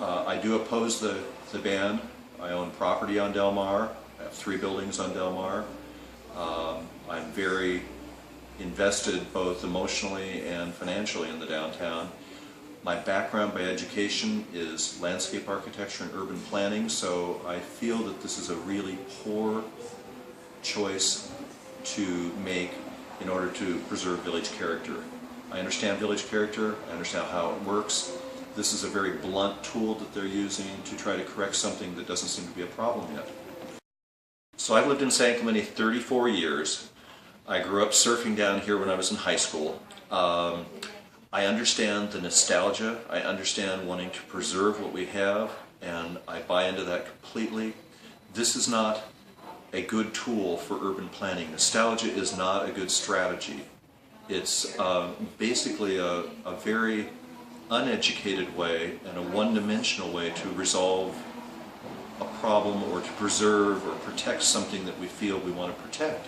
I do oppose the ban. I own property on Del Mar. I have 3 buildings on Del Mar. I'm very invested both emotionally and financially in the downtown. My background by education is landscape architecture and urban planning, so I feel that this is a really poor choice to make in order to preserve village character. I understand village character, I understand how it works. This is a very blunt tool that they're using to try to correct something that doesn't seem to be a problem yet. So I've lived in San Clemente 34 years. I grew up surfing down here when I was in high school. I understand the nostalgia, I understand wanting to preserve what we have, and I buy into that completely. This is not a good tool for urban planning. Nostalgia is not a good strategy. It's basically a very uneducated way and a one-dimensional way to resolve a problem or to preserve or protect something that we feel we want to protect.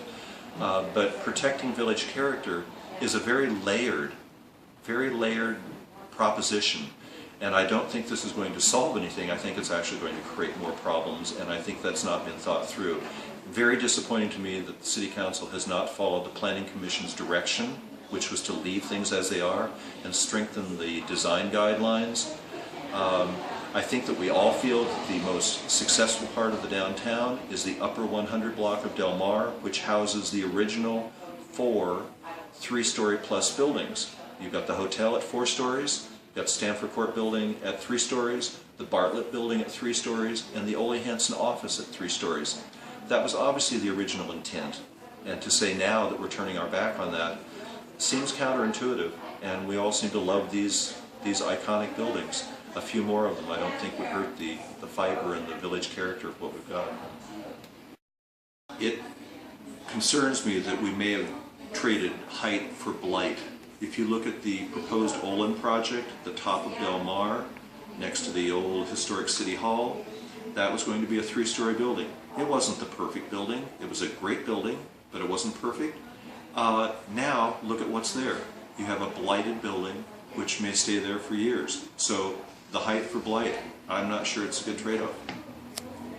But protecting village character is a very layered proposition, and I don't think this is going to solve anything. I think it's actually going to create more problems, and I think that's not been thought through. Very disappointing to me that the City Council has not followed the Planning Commission's direction, which was to leave things as they are and strengthen the design guidelines. I think that we all feel that the most successful part of the downtown is the upper 100 block of Del Mar, which houses the original 4 3-story plus buildings. You've got the hotel at 4 stories, you've got Stanford Court building at 3 stories, the Bartlett building at 3 stories, and the Ole Hansen office at 3 stories. That was obviously the original intent, and to say now that we're turning our back on that seems counterintuitive, and we all seem to love these iconic buildings. A few more of them I don't think would hurt the fiber and the village character of what we've got. It concerns me that we may have traded height for blight. If you look at the proposed Olin project, the top of Del Mar, next to the old historic City Hall, that was going to be a 3-story building. It wasn't the perfect building. It was a great building, but it wasn't perfect. Now, look at what's there. You have a blighted building, which may stay there for years. So, the height for blight, I'm not sure it's a good trade-off.